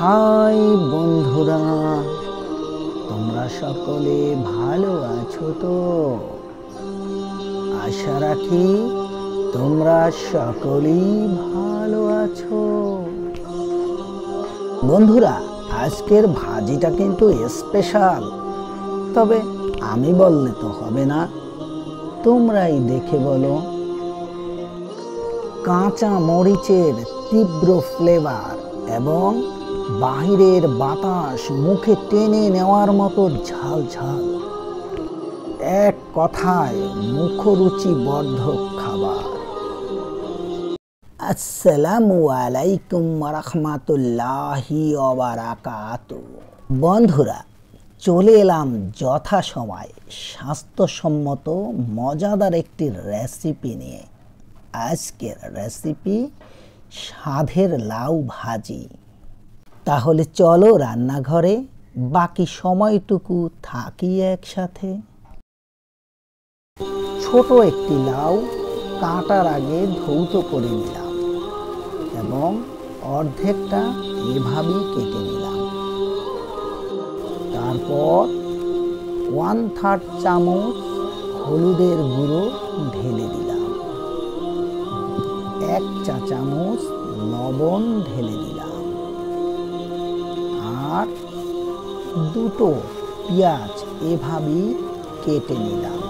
High বন্ধুরা, তোমরা সকলে ভালো আছো তো? আশা রাখি তোমরা সকলেই ভালো আছো। বন্ধুরা, আজকের ভাজিটা কিন্তু স্পেশাল, তবে আমি বললে তো হবে না, তোমরাই দেখে বলো। কাঁচা মরিচের তীব্র ফ্লেভার এবং বাহিরের বাতাস মুখে টেনে নেওয়ার মতো ঝাল ঝাল, এক কথায় মুখরুচি বর্ধক খাবার। আসসালামু আলাইকুম রাহমাতুল্লাহি ওয়া বারাকাতুহু। বন্ধুরা, চলে এলাম যথাসময়ে স্বাস্থ্যসম্মত মজাদার একটি রেসিপি নিয়ে। আজকের রেসিপি স্বাদের লাউ ভাজি। তাহলে চলো রান্নাঘরে, বাকি সময়টুকু থাকি একসাথে। ছোট একটি লাউ কাটার আগে ধৌত করে নিলাম এবং অর্ধেকটা এভাবেই কেটে নিলাম। তারপর 1/3 চামচ হলুদের গুঁড়ো ঢেলে দিলাম, 1 চা চামচ লবণ ঢেলে দিলাম, আর 2টো পেঁয়াজ এভাবেই কেটে নিলাম।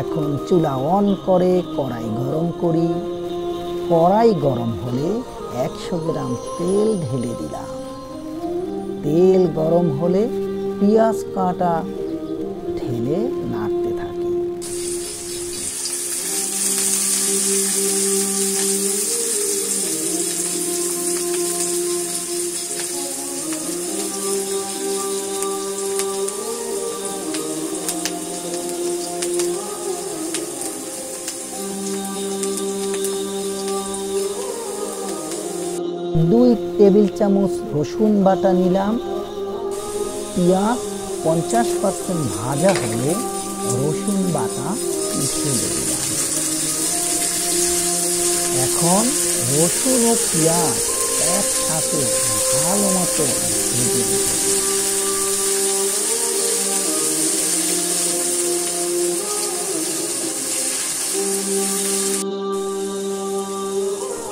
এখন চুলা অন করে কড়াই গরম করি। কড়াই গরম হলে 100 গ্রাম তেল ঢেলে দিলাম। তেল গরম হলে পেঁয়াজ কাটা ঢেলে নাড়তে থাকি। দুই টেবিল চামচ রসুন বাটা নিলাম। পেঁয়াজ 50% ভাজা হলে রসুন বাটা ঢেলে দিলাম। এখন রসুন ও পেঁয়াজ একসাথে ভালো মতো ভেজে দিতে।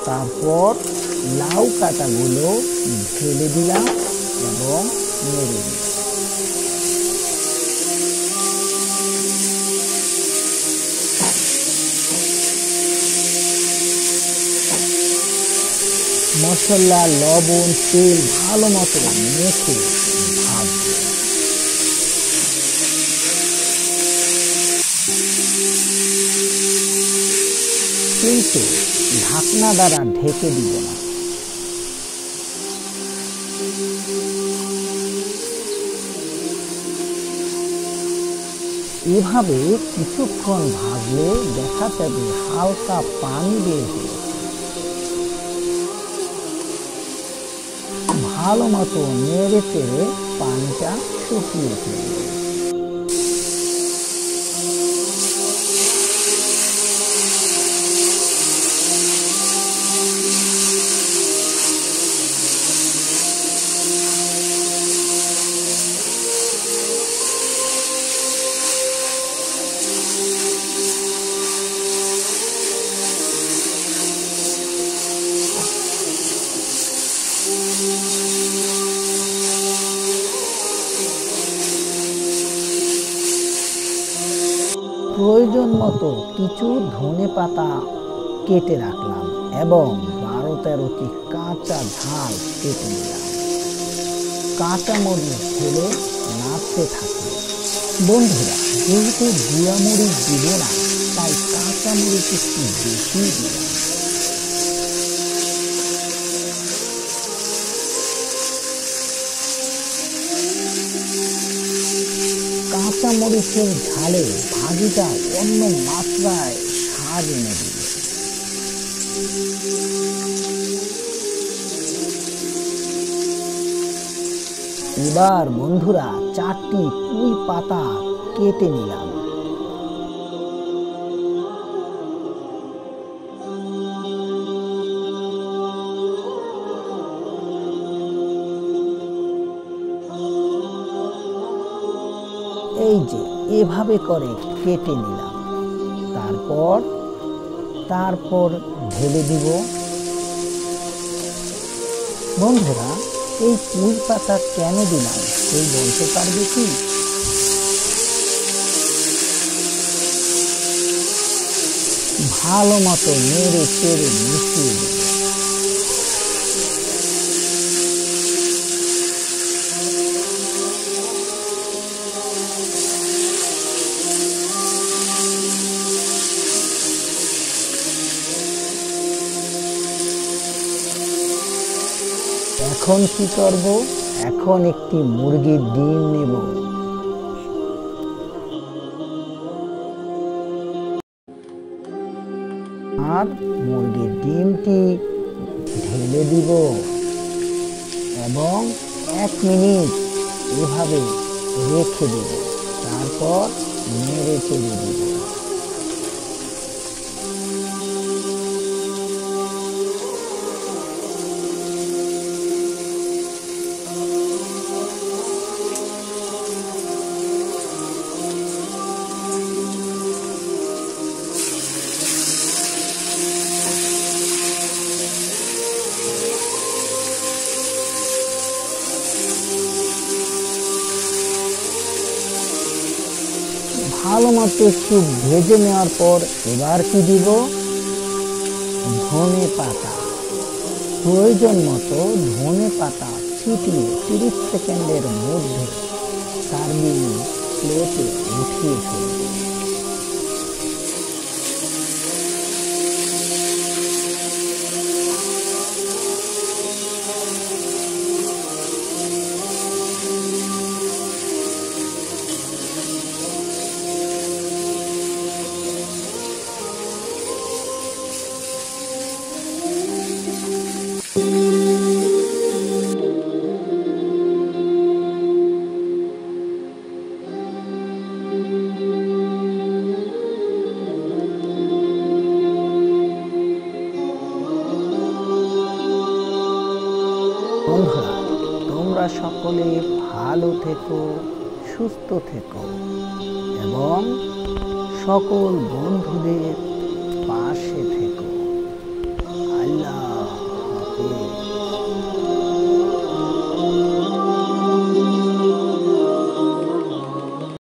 তারপর লাউ কাটাগুলো ঢেলে দিলাম এবং নেড়ে দিলাম। মশলা, লবণ, তেল ভালো মতো মেখে ভাজবো। কিন্তু ঢাকনা দ্বারা ঢেকে দিব না। এভাবে কিছুক্ষণ ভাজলে দেখা যাবে হালকা পানি বের হয়েছে। ভালো মতো নেড়ে চেড়ে পানিটা শুকিয়ে ফেলবে। প্রয়োজন মতো কিছু ধনেপাতা কেটে রাখলাম এবং 12-13টি কাঁচা ঝাল কেটে নিলাম। কাঁচামরিচ ঢেলে নাড়তে থাকি। বন্ধুরা, যেহেতু গুঁড়ামরিচ দিব না, তাই কাঁচামরিচ একটু বেশি দিলাম। কাঁচামরিচের ঝালে ভাজিটা অন্য মাত্রায় স্বাদ এনে দিবে। এবার বন্ধুরা 4টি পুঁই পাতা কেটে নিলাম। যে এভাবে করে কেটে নিলাম। তারপর ঢেলে দিব। বন্ধুরা, এই পুঁই পাতা কেন দিলাম কেউ বলতে পারবে কি? ভালো মতো নেড়ে চেড়ে মিশিয়ে দেব। এখন কি করব? এখন একটি মুরগির ডিম নেব। আর মুরগির ডিমটি ঢেলে দিব এবং 1 মিনিট এভাবে রেখে দেব। তারপর নেড়ে চেড়ে দিব। ভালো মতো একটু ভেজে নেওয়ার পর এবার কি দিব? ধনে পাতা। প্রয়োজন মতো ধনে পাতা ছিটিয়ে 30 সেকেন্ডের মধ্যে সার্ভিং প্লেটে উঠিয়ে ফেলব। বন্ধুরা, তোমরা সকলে ভালো থেকো, সুস্থ থেকো এবং সকল বন্ধুদের পাশে থেকো। আল্লাহ।